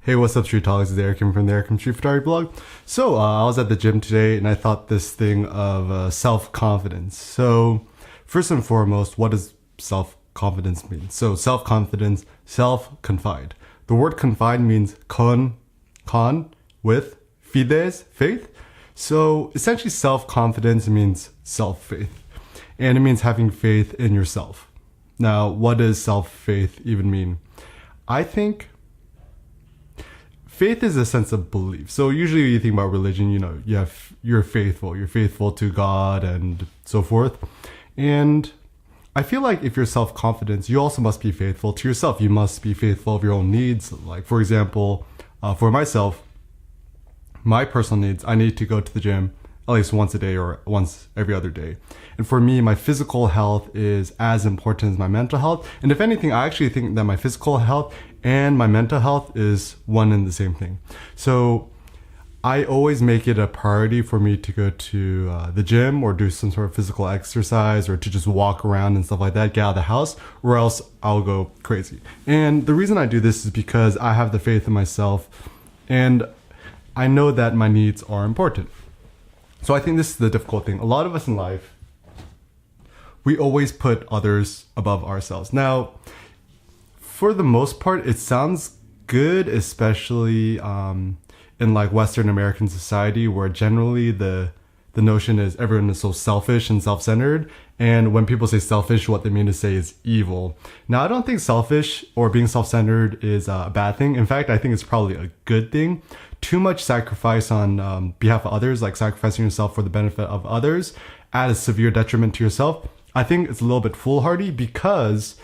Hey, what's up, Street Talks? It's Eric from the Eric from Street Photography blog. So, I was at the gym today and I thought this thing of self-confidence. So, first and foremost, what does self-confidence mean? So, self-confidence, self-confide. The word confide means con with, fides, faith. So, essentially, self-confidence means self-faith. And it means having faith in yourself. Now, what does self-faith even mean? I think faith is a sense of belief. So usually when you think about religion, you're faithful to God and so forth. And I feel like if you're self-confident, you also must be faithful to yourself. You must be faithful of your own needs. Like, for example, for myself, my personal needs, I need to go to the gym at least once a day or once every other day. And for me, my physical health is as important as my mental health. And if anything, I actually think that my physical health and my mental health is one and the same thing. So I always make it a priority for me to go to the gym or do some sort of physical exercise or to just walk around and stuff like that, get out of the house, or else I'll go crazy. And the reason I do this is because I have the faith in myself and I know that my needs are important. So I think this is the difficult thing. A lot of us in life, we always put others above ourselves. Now, for the most part, it sounds good, especially in like Western American society, where generally the notion is everyone is so selfish and self-centered. And when people say selfish, what they mean to say is evil. Now, I don't think selfish or being self-centered is a bad thing. In fact, I think it's probably a good thing. Too much sacrifice on behalf of others, like sacrificing yourself for the benefit of others, at a severe detriment to yourself, I think it's a little bit foolhardy, because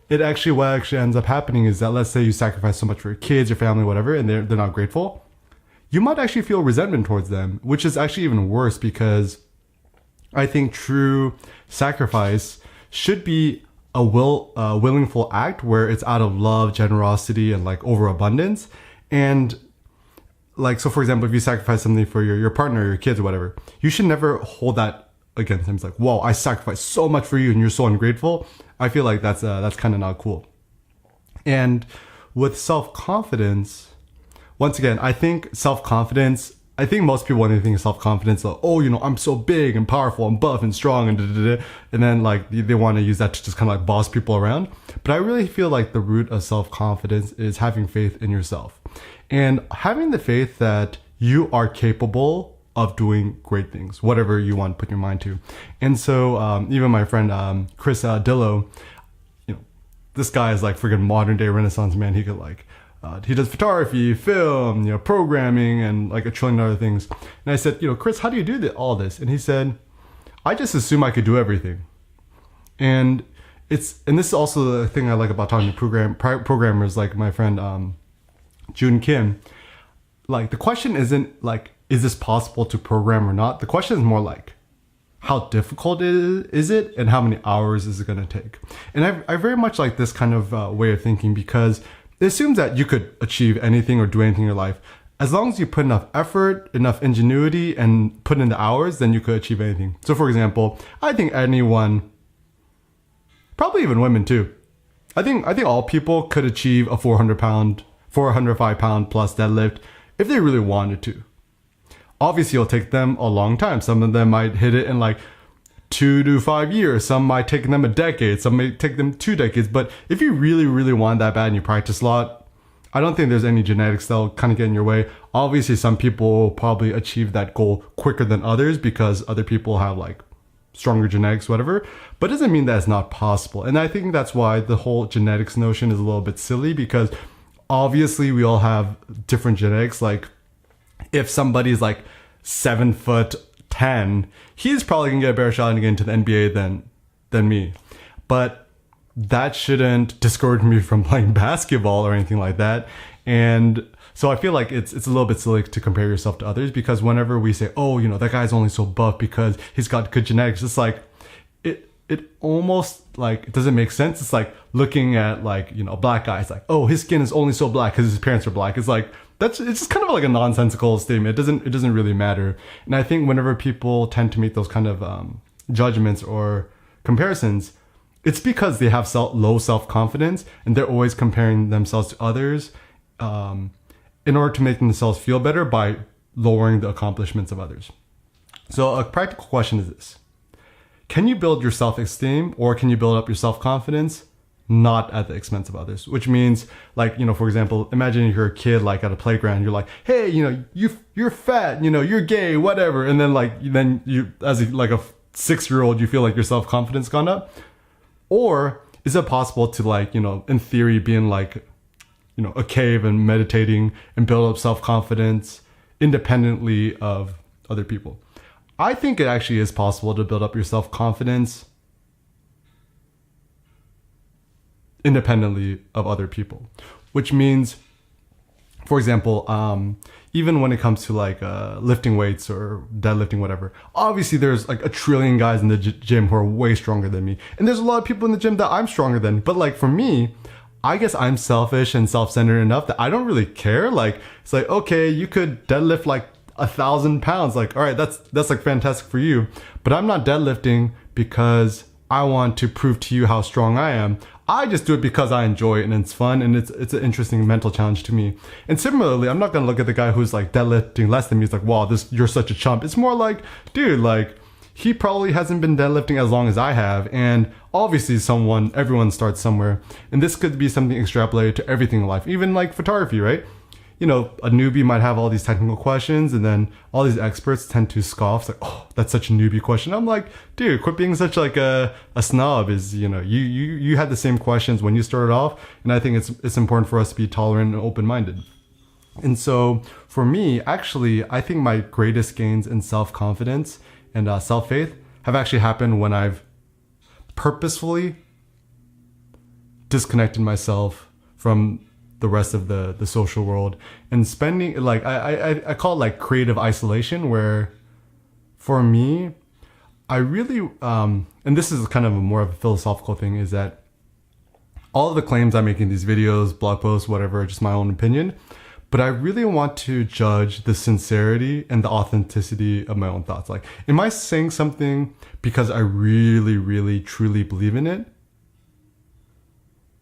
what actually ends up happening is that, let's say you sacrifice so much for your kids, your family, whatever, and they're not grateful. You might actually feel resentment towards them, which is actually even worse, because I think true sacrifice should be a willingful act where it's out of love, generosity, and like overabundance. And like, so for example, if you sacrifice something for your partner, your kids, or whatever, you should never hold that against them. It's like, whoa, I sacrificed so much for you and you're so ungrateful. I feel like that's kind of not cool. And with self-confidence, once again, I think most people, when they think of self-confidence, like, oh, I'm so big and powerful and buff and strong and then like they want to use that to just kind of like boss people around. But I really feel like the root of self-confidence is having faith in yourself and having the faith that you are capable of doing great things, whatever you want to put your mind to. And so even my friend Chris Dillo, this guy is like freaking modern day Renaissance man. He could like he does photography, film, programming, and like a trillion other things. And I said, Chris, how do you do all this? And he said, I just assume I could do everything. And this is also the thing I like about talking to programmers like my friend Jun Kim. Like, the question isn't like, is this possible to program or not? The question is more like, how difficult is it and how many hours is it going to take? And I very much like this kind of way of thinking, because it assumes that you could achieve anything or do anything in your life. As long as you put enough effort, enough ingenuity, and put in the hours, then you could achieve anything. So for example, I think anyone, probably even women too, I think all people could achieve a 405 pound plus deadlift if they really wanted to. Obviously, it'll take them a long time. Some of them might hit it in like 2 to 5 years. Some might take them a decade. Some may take them 2 decades. But if you really, really want that bad and you practice a lot, I don't think there's any genetics that'll kind of get in your way. Obviously, some people will probably achieve that goal quicker than others because other people have like stronger genetics, whatever. But it doesn't mean that it's not possible. And I think that's why the whole genetics notion is a little bit silly, because obviously we all have different genetics. Like, if somebody's like 7'10", he's probably gonna get a better shot at getting into the NBA than me. But that shouldn't discourage me from playing basketball or anything like that. And so I feel like it's a little bit silly to compare yourself to others, because whenever we say, oh, that guy's only so buff because he's got good genetics, it's like it almost like, it doesn't make sense. It's like looking at like, a black guy. It's like, oh, his skin is only so black because his parents are black. It's like, it's just kind of like a nonsensical statement. It doesn't really matter. And I think whenever people tend to make those kind of judgments or comparisons, it's because they have low self-confidence and they're always comparing themselves to others. in order to make themselves feel better by lowering the accomplishments of others. So a practical question is this. Can you build your self-esteem or can you build up your self-confidence not at the expense of others? Which means, like, for example, imagine you're a kid, like at a playground, you're like, hey, you're fat, you're gay, whatever. And then you, as a 6-year-old, you feel like your self-confidence gone up. Or is it possible to in theory, be in a cave and meditating and build up self-confidence independently of other people? I think it actually is possible to build up your self-confidence independently of other people, which means, for example, even when it comes to lifting weights or deadlifting, whatever, obviously there's a trillion guys in the gym who are way stronger than me. And there's a lot of people in the gym that I'm stronger than. But for me, I guess I'm selfish and self-centered enough that I don't really care. It's okay, you could deadlift 1,000 pounds. All right, that's fantastic for you. But I'm not deadlifting because I want to prove to you how strong I am. I just do it because I enjoy it and it's fun and it's an interesting mental challenge to me. And similarly, I'm not gonna look at the guy who's deadlifting less than me. He's wow, you're such a chump. It's more dude, he probably hasn't been deadlifting as long as I have. And obviously everyone starts somewhere. And this could be something extrapolated to everything in life, even photography, right? A newbie might have all these technical questions and then all these experts tend to scoff. It's oh, that's such a newbie question. I'm dude, quit being such a snob. You had the same questions when you started off. And I think it's important for us to be tolerant and open-minded. And so for me, actually, I think my greatest gains in self-confidence and self-faith have actually happened when I've purposefully disconnected myself from the rest of the social world and spending I call it creative isolation, where for me, I really and this is kind of more of a philosophical thing, is that all of the claims I'm making in these videos, blog posts, whatever, are just my own opinion, but I really want to judge the sincerity and the authenticity of my own thoughts. Am I saying something because I really, really, truly believe in it?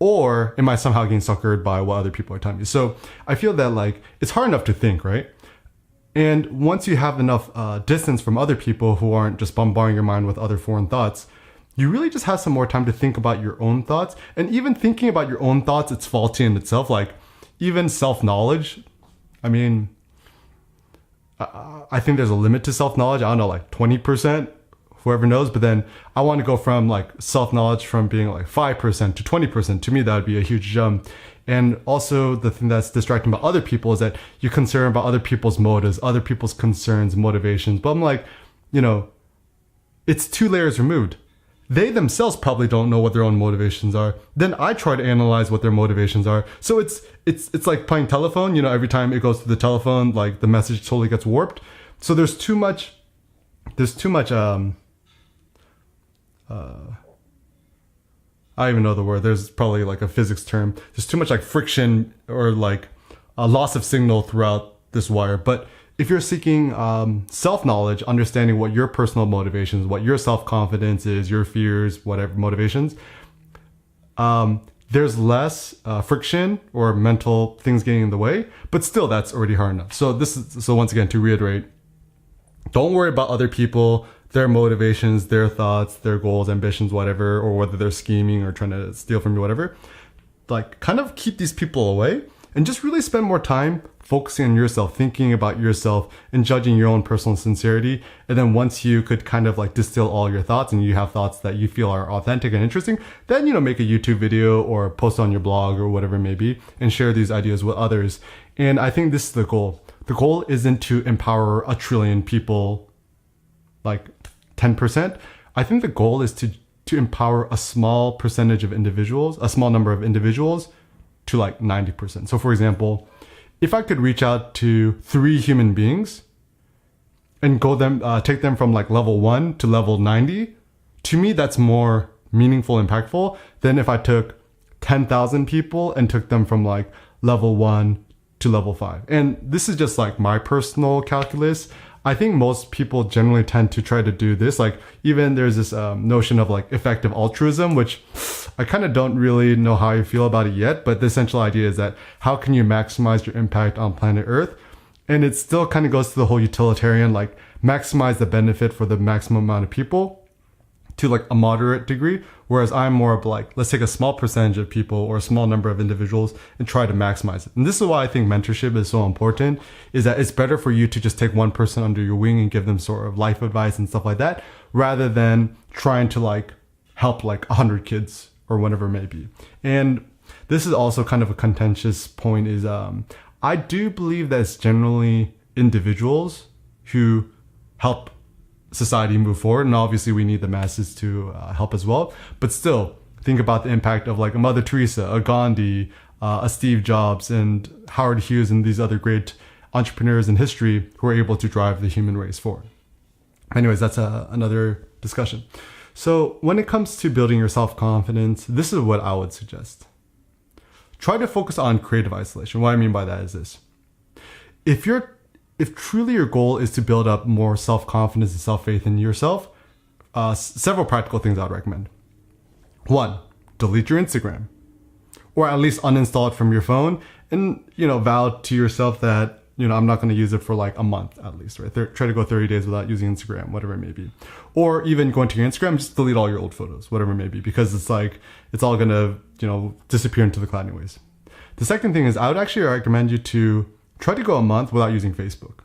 Or am I somehow getting suckered by what other people are telling me? So I feel that it's hard enough to think, right? And once you have enough distance from other people who aren't just bombarding your mind with other foreign thoughts, you really just have some more time to think about your own thoughts. And even thinking about your own thoughts, it's faulty in itself. Even self-knowledge, I mean, I think there's a limit to self-knowledge. I don't know, 20%. Whoever knows, but then I want to go from self-knowledge from being 5% to 20%. To me, that would be a huge jump. And also the thing that's distracting about other people is that you're concerned about other people's motives, other people's concerns, motivations. But I'm it's 2 layers removed. They themselves probably don't know what their own motivations are. Then I try to analyze what their motivations are. So it's like playing telephone. Every time it goes to the telephone, the message totally gets warped. So there's too much I don't even know the word. There's probably a physics term. There's too much friction or a loss of signal throughout this wire. But if you're seeking self-knowledge, understanding what your personal motivations, what your self-confidence is, your fears, whatever motivations, there's less friction or mental things getting in the way. But still, that's already hard enough. So once again, to reiterate, don't worry about other people, their motivations, their thoughts, their goals, ambitions, whatever, or whether they're scheming or trying to steal from you, whatever. Kind of keep these people away and just really spend more time focusing on yourself, thinking about yourself and judging your own personal sincerity. And then once you could kind of distill all your thoughts and you have thoughts that you feel are authentic and interesting, then, make a YouTube video or post on your blog or whatever it may be and share these ideas with others. And I think this is the goal. The goal isn't to empower a trillion people 10%. I think the goal is to empower a small percentage of individuals, a small number of individuals to 90%. So for example, if I could reach out to 3 human beings and take them from level 1 to level 90, to me, that's more meaningful, impactful than if I took 10,000 people and took them from level 1 to level 5. And this is just my personal calculus. I think most people generally tend to try to do this. Even there's this notion of effective altruism, which I kind of don't really know how I feel about it yet, but the essential idea is that how can you maximize your impact on planet Earth? And it still kind of goes to the whole utilitarian, like maximize the benefit for the maximum amount of people to like a moderate degree. Whereas I'm more of like, let's take a small percentage of people or a small number of individuals and try to maximize it. And this is why I think mentorship is so important, is that it's better for you to just take one person under your wing and give them sort of life advice and stuff like that, rather than trying to like help like 100 kids or whatever it may be. And this is also kind of a contentious point, is I do believe that it's generally individuals who help society move forward, and obviously we need the masses to help as well. But still, think about the impact of like a Mother Teresa, a Gandhi, a Steve Jobs, and Howard Hughes, and these other great entrepreneurs in history who are able to drive the human race forward. Anyways, that's another discussion. So when it comes to building your self-confidence, this is what I would suggest. Try to focus on creative isolation. What I mean by that is this. If truly your goal is to build up more self-confidence and self-faith in yourself, several practical things I'd recommend. 1, delete your Instagram, or at least uninstall it from your phone, and vow to yourself that I'm not going to use it for like a month at least, right? Try to go 30 days without using Instagram, whatever it may be. Or even going to your Instagram, just delete all your old photos, whatever it may be, because it's like it's all going to disappear into the cloud anyways. The second thing is I would actually recommend you to try to go a month without using Facebook.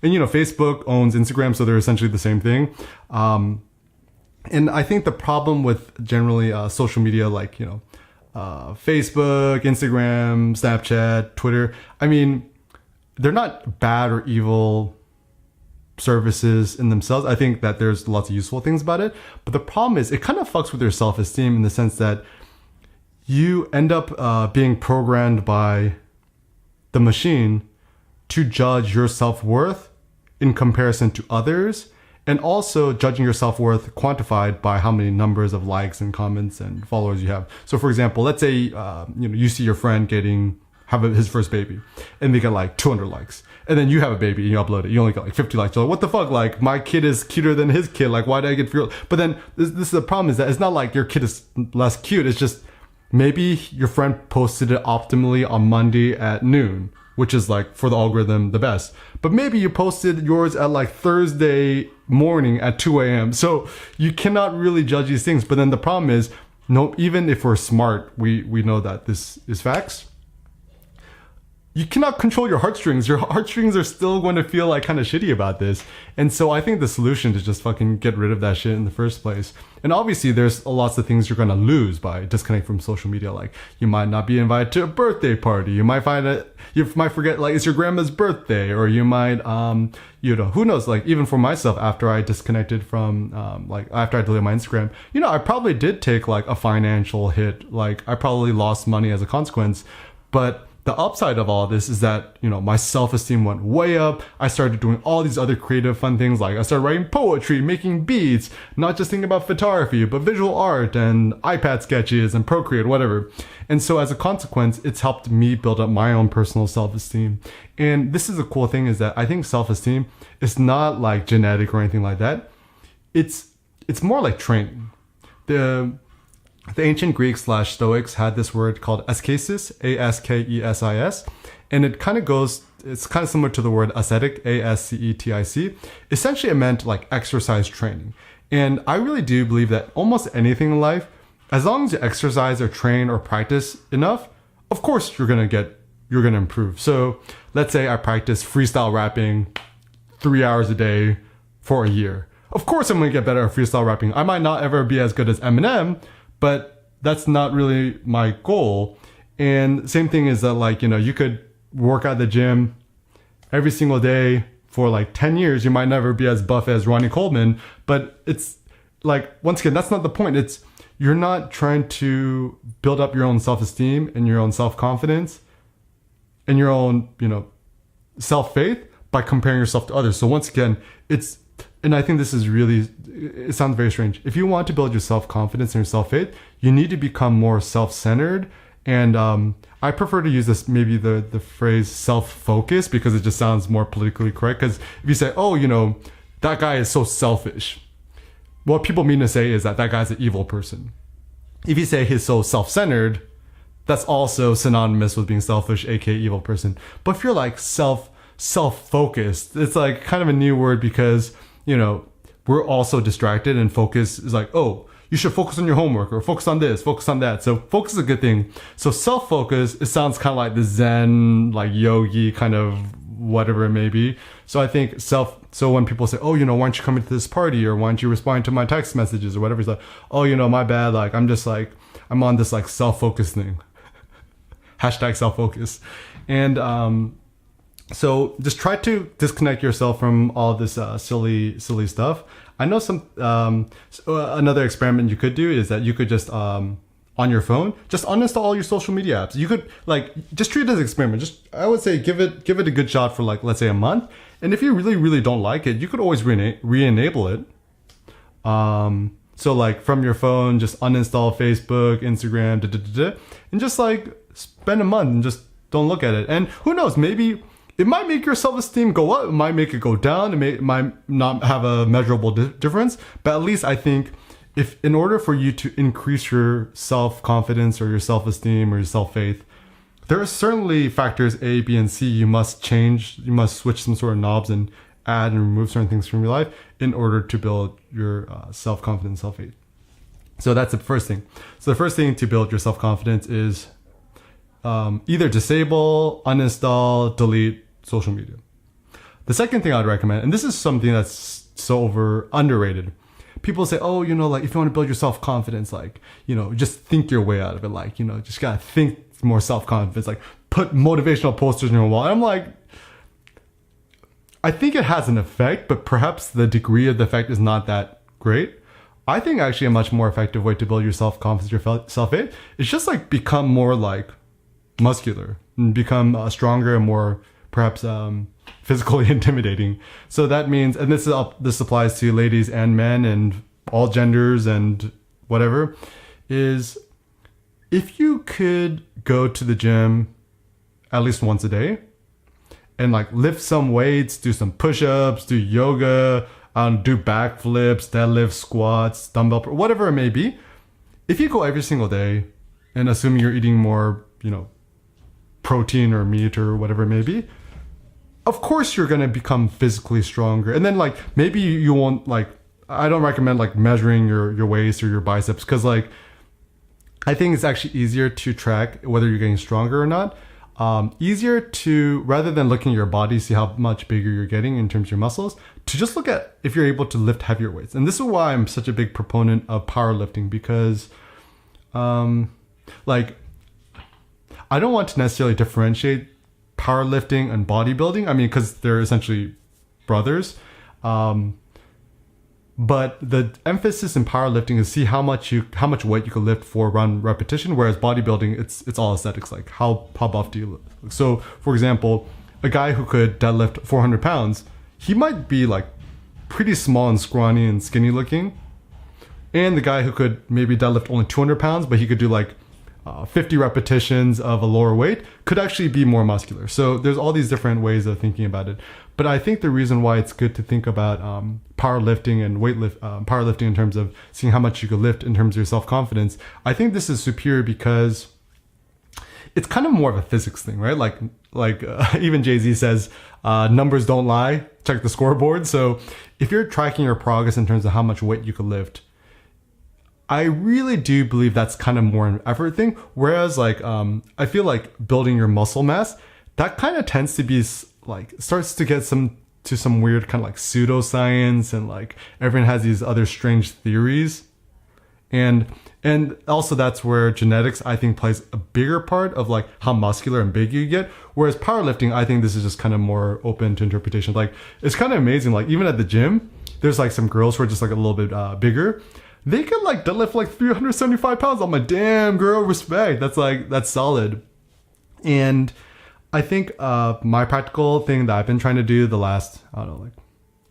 And Facebook owns Instagram, so they're essentially the same thing. And I think the problem with generally social media like Facebook, Instagram, Snapchat, Twitter, I mean, they're not bad or evil services in themselves. I think that there's lots of useful things about it. But the problem is it kind of fucks with your self-esteem in the sense that you end up being programmed by the machine to judge your self-worth in comparison to others, and also judging your self-worth quantified by how many numbers of likes and comments and followers you have. So for example, let's say you see your friend have his first baby and they get like 200 likes, and then you have a baby and you upload it, you only got like 50 likes. You're like, what the fuck, like my kid is cuter than his kid, like why did I get fewer? But then this is the problem, is that it's not like your kid is less cute, it's just maybe your friend posted it optimally on Monday at noon, which is like for the algorithm the best, but maybe you posted yours at like Thursday morning at 2 a.m. So you cannot really judge these things. But then the problem is, no, even if we're smart, we know that this is facts. You cannot control your heartstrings. Your heartstrings are still going to feel like kind of shitty about this. And so I think the solution is just fucking get rid of that shit in the first place. And obviously there's lots of things you're going to lose by disconnecting from social media. Like you might not be invited to a birthday party. You might forget like it's your grandma's birthday, or you might, who knows, like even for myself, after I disconnected from, after I deleted my Instagram, I probably did take like a financial hit. Like I probably lost money as a consequence, but the upside of all this is that, my self-esteem went way up. I started doing all these other creative fun things. Like I started writing poetry, making beats, not just thinking about photography, but visual art and iPad sketches and Procreate, whatever. And so as a consequence, it's helped me build up my own personal self-esteem. And this is the cool thing, is that I think self-esteem is not like genetic or anything like that. It's more like training. The ancient Greeks / Stoics had this word called askesis, A-S-K-E-S-I-S, and it's kind of similar to the word ascetic, A-S-C-E-T-I-C. Essentially, it meant like exercise training. And I really do believe that almost anything in life, as long as you exercise or train or practice enough, of course you're gonna improve. So let's say I practice freestyle rapping 3 hours a day for a year. Of course I'm gonna get better at freestyle rapping. I might not ever be as good as Eminem, but that's not really my goal. And same thing is that you could work at the gym every single day for like 10 years. You might never be as buff as Ronnie Coleman, but it's like, once again, that's not the point. You're not trying to build up your own self-esteem and your own self-confidence and your own, self-faith by comparing yourself to others. So once again, and I think this is really, it sounds very strange. If you want to build your self-confidence and your self-faith, you need to become more self-centered. And I prefer to use this, maybe the phrase self-focused, because it just sounds more politically correct. Because if you say, that guy is so selfish, what people mean to say is that guy's an evil person. if you say he's so self-centered, that's also synonymous with being selfish, aka evil person. But if you're like self-focused, it's like kind of a new word because, you know, we're also distracted, and focus is like, oh, you should focus on your homework or focus on this, focus on that. So focus is a good thing. So self-focus, it sounds kind of like the Zen, like yogi kind of whatever it may be. So I think so when people say, oh, you know, why aren't you coming to this party, or why aren't you responding to my text messages or whatever, it's like, oh, you know, my bad. Like, I'm on this like self-focus thing. Hashtag self-focus. And so just try to disconnect yourself from all this silly stuff. I know another experiment you could do is that you could just on your phone just uninstall all your social media apps. You could like just treat it as an experiment. Just, I would say, give it a good shot for like, let's say, a month. And if you really don't like it, you could always re-enable it. So like from your phone, just uninstall Facebook, Instagram, and just like spend a month and just don't look at it. And who knows, maybe it might make your self-esteem go up, it might make it go down, it might not have a measurable difference. But at least I think, if in order for you to increase your self-confidence or your self-esteem or your self-faith, there are certainly factors A, B, and C you must change. You must switch some sort of knobs and add and remove certain things from your life in order to build your self-confidence, self-faith. So that's the first thing. So the first thing to build your self-confidence is either disable, uninstall, delete social media. The second thing I'd recommend, and this is something that's so underrated. People say, oh, you know, like if you want to build your self-confidence, like, you know, just think your way out of it. Like, you know, just gotta think more self-confidence, like put motivational posters on your wall. I'm like, I think it has an effect, but perhaps the degree of the effect is not that great. I think actually a much more effective way to build your self-confidence, your self-faith, is just like become more like muscular and become stronger and more perhaps physically intimidating. So that means, and this applies to ladies and men and all genders and whatever, is if you could go to the gym at least once a day and like lift some weights, do some push-ups, do yoga, do backflips, deadlift, squats, dumbbell, whatever it may be. If you go every single day, and assuming you're eating more, you know, protein or meat or whatever it may be, of course you're going to become physically stronger. And then like maybe you won't, like, I don't recommend like measuring your waist or your biceps, because like I think it's actually easier to track whether you're getting stronger or not. Easier to, rather than looking at your body, see how much bigger you're getting in terms of your muscles, to just look at if you're able to lift heavier weights. And this is why I'm such a big proponent of powerlifting, because like I don't want to necessarily differentiate powerlifting and bodybuilding. I mean, because they're essentially brothers. But the emphasis in powerlifting is see how much weight you can lift for one repetition, whereas bodybuilding, it's all aesthetics, like how buff do you look. So for example, a guy who could deadlift 400 pounds, he might be like pretty small and scrawny and skinny looking. And the guy who could maybe deadlift only 200 pounds, but he could do like 50 repetitions of a lower weight, could actually be more muscular. So there's all these different ways of thinking about it. But I think the reason why it's good to think about powerlifting and powerlifting in terms of seeing how much you could lift in terms of your self-confidence, I think this is superior because it's kind of more of a physics thing, right? Like even Jay-Z says, numbers don't lie, check the scoreboard. So if you're tracking your progress in terms of how much weight you could lift, I really do believe that's kind of more an effort thing. Whereas like, I feel like building your muscle mass, that kind of tends to be like, starts to get some weird kind of like pseudoscience, and like everyone has these other strange theories. And also that's where genetics, I think, plays a bigger part of like how muscular and big you get. Whereas powerlifting, I think this is just kind of more open to interpretation. Like it's kind of amazing. Like even at the gym, there's like some girls who are just like a little bit bigger. They can like deadlift like 375 pounds. I'm like, damn girl, respect. That's solid. And I think my practical thing that I've been trying to do the last, I don't know, like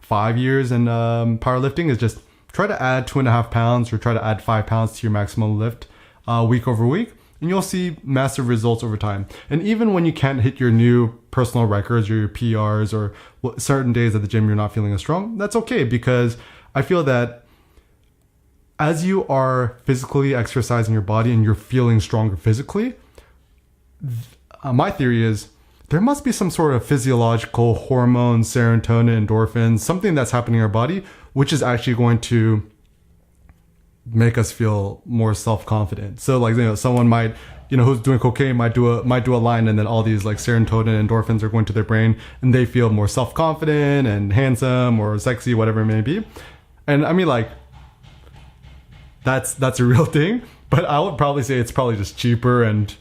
5 years in powerlifting is just try to add 2.5 pounds or try to add 5 pounds to your maximum lift week over week. And you'll see massive results over time. And even when you can't hit your new personal records or your PRs, or certain days at the gym you're not feeling as strong, that's okay, because I feel that as you are physically exercising your body and you're feeling stronger physically, my theory is there must be some sort of physiological hormone, serotonin, endorphins, something that's happening in our body, which is actually going to make us feel more self-confident. So like, someone might, who's doing cocaine might do a line, and then all these like serotonin, endorphins are going to their brain, and they feel more self-confident and handsome or sexy, whatever it may be. And I mean, like, that's a real thing, but I would probably say it's probably just cheaper and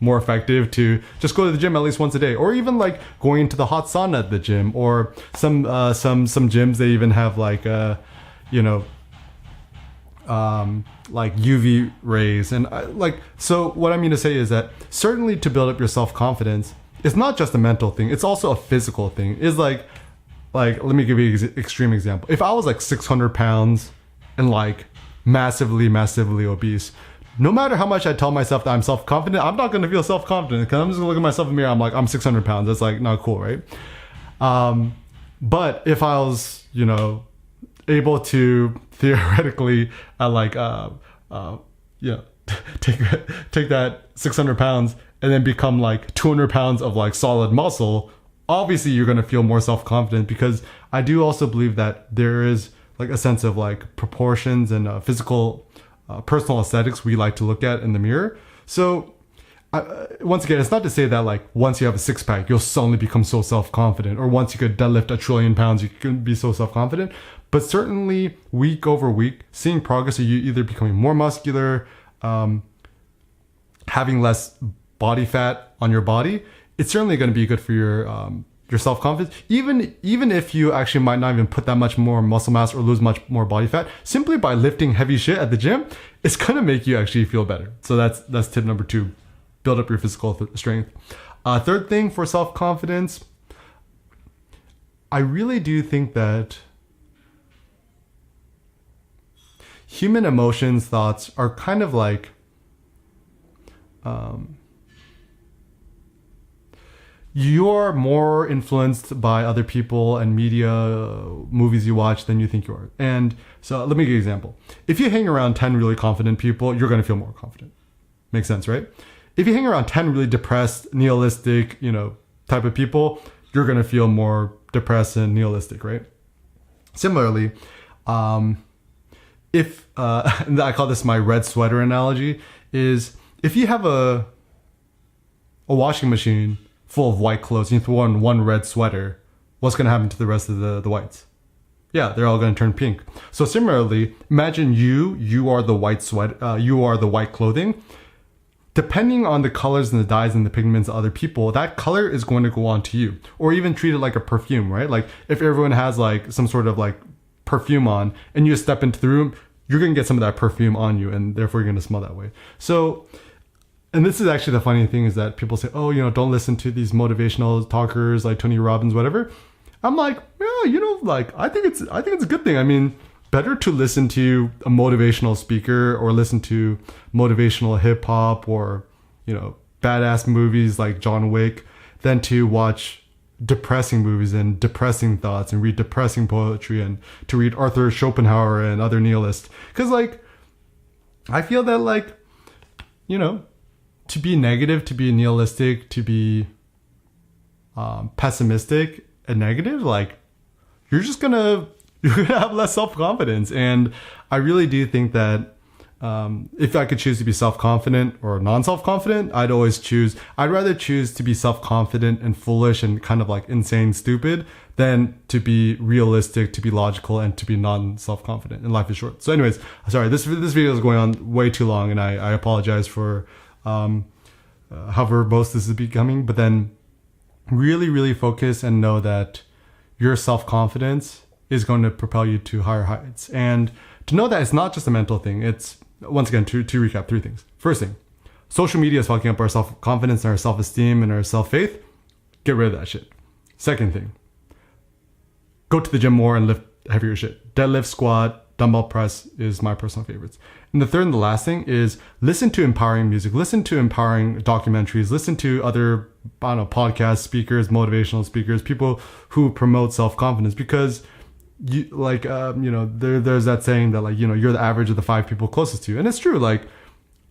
more effective to just go to the gym at least once a day, or even like going into the hot sauna at the gym, or some gyms, they even have like like UV rays. And so what I mean to say is that certainly to build up your self-confidence, it's not just a mental thing, it's also a physical thing. It's like let me give you an extreme example. If I was like 600 pounds and like massively obese, no matter how much I tell myself that I'm self-confident, I'm not going to feel self-confident, because I'm just going to look at myself in the mirror, I'm like, I'm 600 pounds. That's like not cool, right? But if I was, able to theoretically take that 600 pounds and then become like 200 pounds of like solid muscle, obviously you're going to feel more self-confident, because I do also believe that there is like a sense of like proportions and physical personal aesthetics we like to look at in the mirror. So once again, it's not to say that like once you have a six-pack you'll suddenly become so self-confident, or once you could deadlift 1 trillion pounds you can be so self-confident. But certainly week over week, seeing progress of you either becoming more muscular, having less body fat on your body, it's certainly going to be good for your self-confidence. Even if you actually might not even put that much more muscle mass or lose much more body fat, simply by lifting heavy shit at the gym, it's going to make you actually feel better. So that's tip number 2, build up your physical strength. Third thing for self-confidence, I really do think that human emotions, thoughts are kind of like you're more influenced by other people and media, movies you watch, than you think you are. And so let me give you an example. If you hang around 10 really confident people, you're going to feel more confident. Makes sense, right? If you hang around 10 really depressed, nihilistic, type of people, you're going to feel more depressed and nihilistic, right? Similarly, if I call this my red sweater analogy, is if you have a washing machine full of white clothes and you throw on one red sweater, what's going to happen to the rest of the whites? Yeah, they're all going to turn pink. So similarly, imagine you are the white you are the white clothing. Depending on the colors and the dyes and the pigments of other people, that color is going to go on to you. Or even treat it like a perfume, right? Like if everyone has like some sort of like perfume on and you step into the room, you're going to get some of that perfume on you, and therefore you're going to smell that way. So, and this is actually the funny thing, is that people say, oh, don't listen to these motivational talkers like Tony Robbins, whatever. I'm like, yeah, I think it's a good thing. I mean, better to listen to a motivational speaker or listen to motivational hip hop or, badass movies like John Wick than to watch depressing movies and depressing thoughts and read depressing poetry and to read Arthur Schopenhauer and other nihilists. Because I feel that to be negative, to be nihilistic, to be pessimistic and negative, you're gonna have less self-confidence. And I really do think that if I could choose to be self-confident or non-self-confident, I'd rather choose to be self-confident and foolish and kind of like insane stupid than to be realistic, to be logical, and to be non-self-confident. And life is short. So anyways, sorry, this video is going on way too long, and I apologize for how verbose this is becoming. But then really, really focus and know that your self-confidence is going to propel you to higher heights. And to know that it's not just a mental thing. It's, once again, to recap, 3 things. First thing, social media is fucking up our self-confidence and our self-esteem and our self-faith. Get rid of that shit. Second thing, go to the gym more and lift heavier shit. Deadlift, squat, dumbbell press is my personal favorites. And the third and the last thing is listen to empowering music, listen to empowering documentaries, listen to other, podcast speakers, motivational speakers, people who promote self-confidence, because you like there's that saying that like you're the average of the 5 people closest to you, and it's true. Like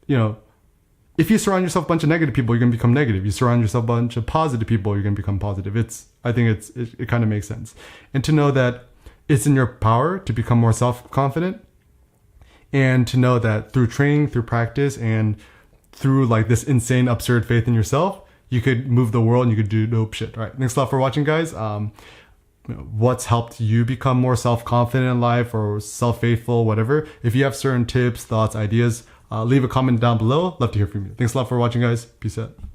if you surround yourself with a bunch of negative people, you're gonna become negative. You surround yourself with a bunch of positive people, you're gonna become positive. I think it kind of makes sense. And to know that it's in your power to become more self-confident, and to know that through training, through practice, and through like this insane absurd faith in yourself, you could move the world and you could do dope shit. All right, thanks a lot for watching, guys. What's helped you become more self-confident in life or self-faithful, whatever. If you have certain tips, thoughts, ideas, leave a comment down below. Love to hear from you. Thanks a lot for watching, guys. Peace out.